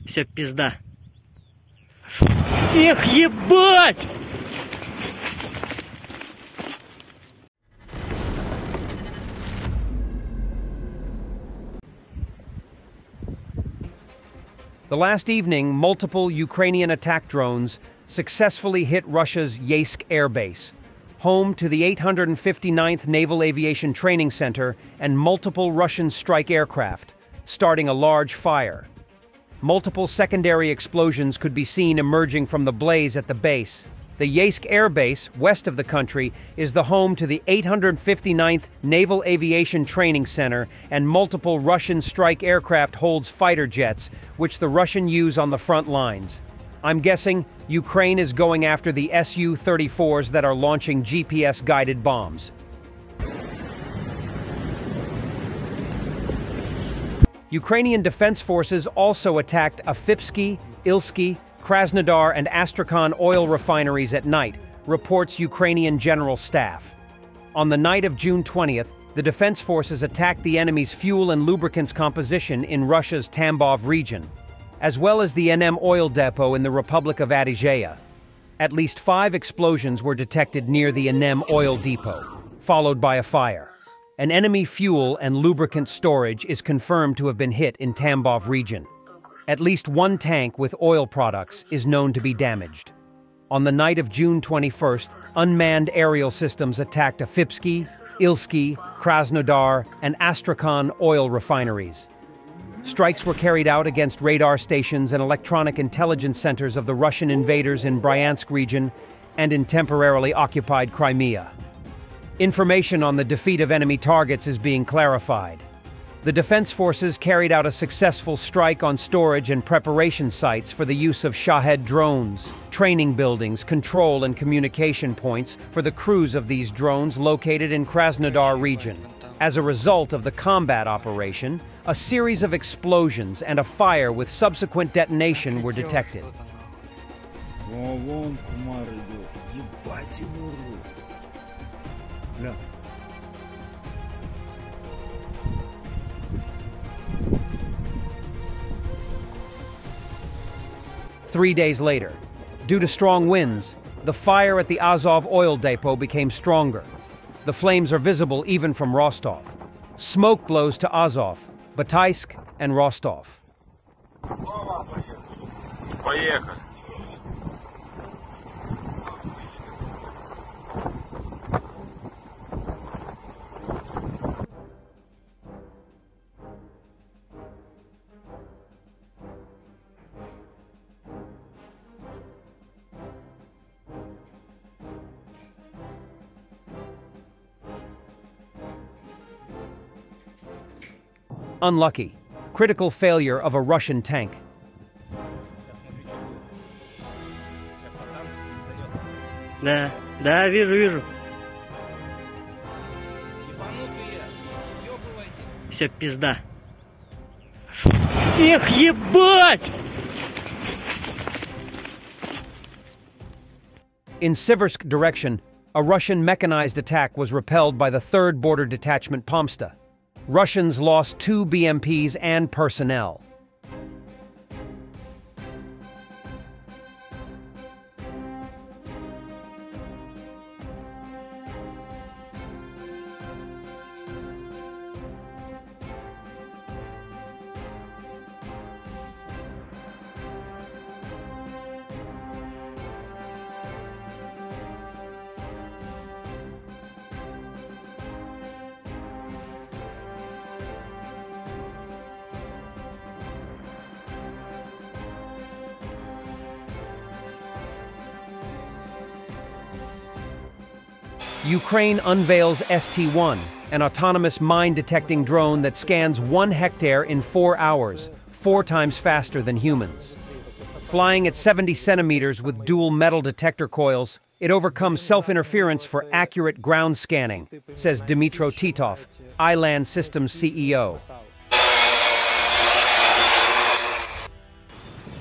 Все, пизда. Эх, ебать! The last evening, multiple Ukrainian attack drones successfully hit Russia's Yeysk Air Base, home to the 859th Naval Aviation Training Center and multiple Russian strike aircraft, starting a large fire. Multiple secondary explosions could be seen emerging from the blaze at the base. The Yeysk Air Base, west of the country, is the home to the 859th Naval Aviation Training Center, and multiple Russian strike aircraft holds fighter jets, which the Russian use on the front lines. I'm guessing Ukraine is going after the SU-34s that are launching GPS-guided bombs. Ukrainian defense forces also attacked Afipsky, Ilsky, Krasnodar and Astrakhan oil refineries at night, reports Ukrainian General Staff. On the night of June 20th, the defense forces attacked the enemy's fuel and lubricants composition in Russia's Tambov region, as well as the NM oil depot in the Republic of Adygea. At least 5 explosions were detected near the NM oil depot, followed by a fire. An enemy fuel and lubricant storage is confirmed to have been hit in Tambov region. At least 1 tank with oil products is known to be damaged. On the night of June 21st, unmanned aerial systems attacked Afipsky, Ilsky, Krasnodar, and Astrakhan oil refineries. Strikes were carried out against radar stations and electronic intelligence centers of the Russian invaders in Bryansk region and in temporarily occupied Crimea. Information on the defeat of enemy targets is being clarified. The defense forces carried out a successful strike on storage and preparation sites for the use of Shahed drones, training buildings, control and communication points for the crews of these drones located in Krasnodar region. As a result of the combat operation, a series of explosions and a fire with subsequent detonation were detected. 3 days later, due to strong winds, the fire at the Azov oil depot became stronger. The flames are visible even from Rostov. Smoke blows to Azov, Bataisk, and Rostov. Поехали. Unlucky. Critical failure of a Russian tank. Да, вижу. Все, пизда. Эх, ебать! In Siversk direction, a Russian mechanized attack was repelled by the 3rd Border Detachment Pomsta. Russians lost 2 BMPs and personnel. Ukraine unveils ST-1, an autonomous mine-detecting drone that scans 1 hectare in 4 hours, 4 times faster than humans. Flying at 70 centimeters with dual metal detector coils, it overcomes self-interference for accurate ground scanning, says Dmytro Titov, iLand Systems CEO.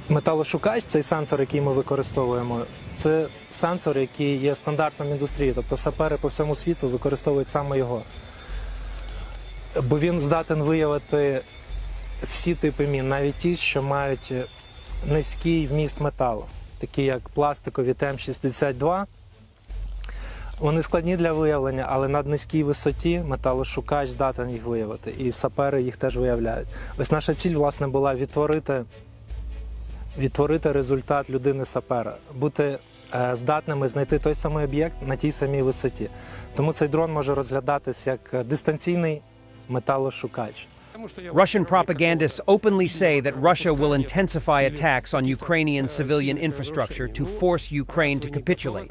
Металошукач, цей сенсор, який ми використовуємо, це сенсор, який є стандартом в індустрії. Тобто сапери по всьому світу використовують саме його. Бо він здатен виявити всі типи мін, навіть ті, що мають низький вміст металу, такі як пластикові ТМ-62. Вони складні для виявлення, але на низькій висоті металошукач здатен їх виявити, і сапери їх теж виявляють. Ось наша ціль, власне, була відтворити результат людини-сапера, бути здатними знайти той самий об'єкт на тій самій висоті. Тому цей дрон може розглядатись як дистанційний металошукач. Russian propagandists openly say that Russia will intensify attacks on Ukrainian civilian infrastructure to force Ukraine to capitulate.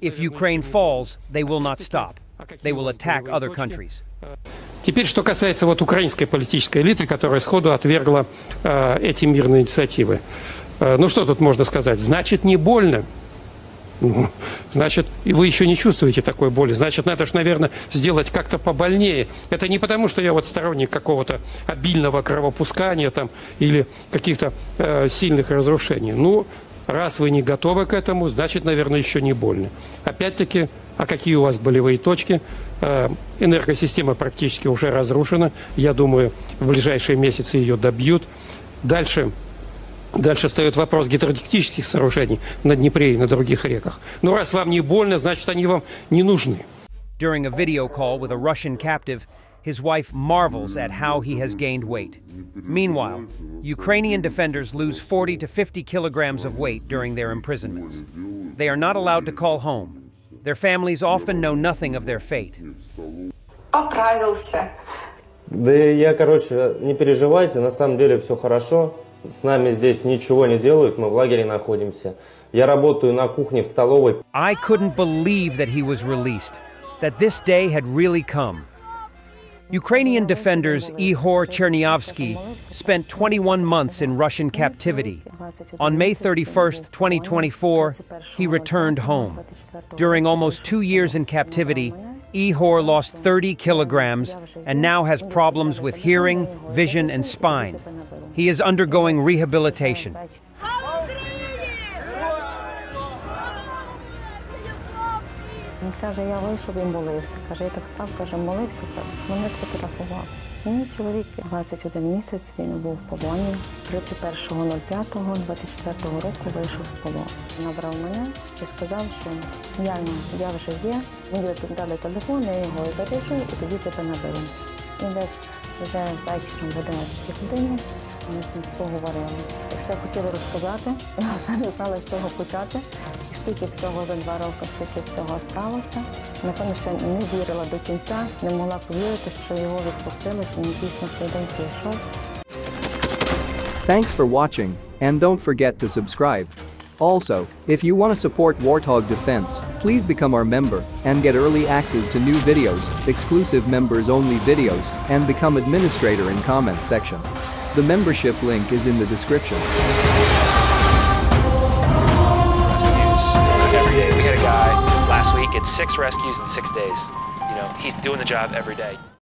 If Ukraine falls, they will not stop. They will attack other countries. Теперь, что касается вот украинской политической элиты, которая сходу отвергла эти мирные инициативы. Ну что тут можно сказать? Значит, не больно. Ну, значит, и вы еще не чувствуете такой боли. Значит, надо же, наверное, сделать как-то побольнее. Это не потому, что я вот сторонник какого-то обильного кровопускания там, или каких-то сильных разрушений. Ну, раз вы не готовы к этому, значит, наверное, еще не больно. Опять-таки, а какие у вас болевые точки? Энергосистема практически уже разрушена. Я думаю, в ближайшие месяцы ее добьют. Дальше встает вопрос гидротехнических сооружений на Днепре и на других реках. Но раз вам не больно, значит, они вам не нужны. During a video call with a Russian captive, his wife marvels at how he has gained weight. Meanwhile, Ukrainian defenders lose 40 to 50 kilograms of weight during their imprisonments. They are not allowed to call home. Their families often know nothing of their fate. Поправился. Да не переживайте, на самом деле все хорошо. С нами здесь ничего не делают, мы в лагере находимся. Я работаю на кухне в столовой. I couldn't believe that he was released, that this day had really come. Ukrainian defenders Ihor Chernyavsky spent 21 months in Russian captivity. On May 31st, 2024, he returned home. During almost 2 years in captivity, Ihor lost 30 kilograms and now has problems with hearing, vision, and spine. He is undergoing rehabilitation. Він каже, я вийшов і молився. Каже, я так встав, каже, молився, мене сфотографував. Мій чоловік 21 місяць, він був в полоні. 31.05.24 року вийшов з полону. Набрав мене і сказав, що я вже є. Мені дали телефон, я його заряджу і тоді тебе наберу. І десь вже вечором в 11 годині ми з ним поговорили. І все хотіла розказати, я все не знала, з чого почати. І стільки всього за 2 роки, стільки всього сталося. Напевно, що не вірила до кінця, не могла повірити, що його відпустили, що він дійсно цей день прийшов. Thanks for watching, and don't forget to subscribe. Also, if you want to support Warthog Defense, please become our member and get early access to new videos, exclusive members-only videos, and become administrator in comment section. The membership link is in the description. Rescues every day. We had a guy last week at 6 rescues in 6 days. You know, he's doing the job every day.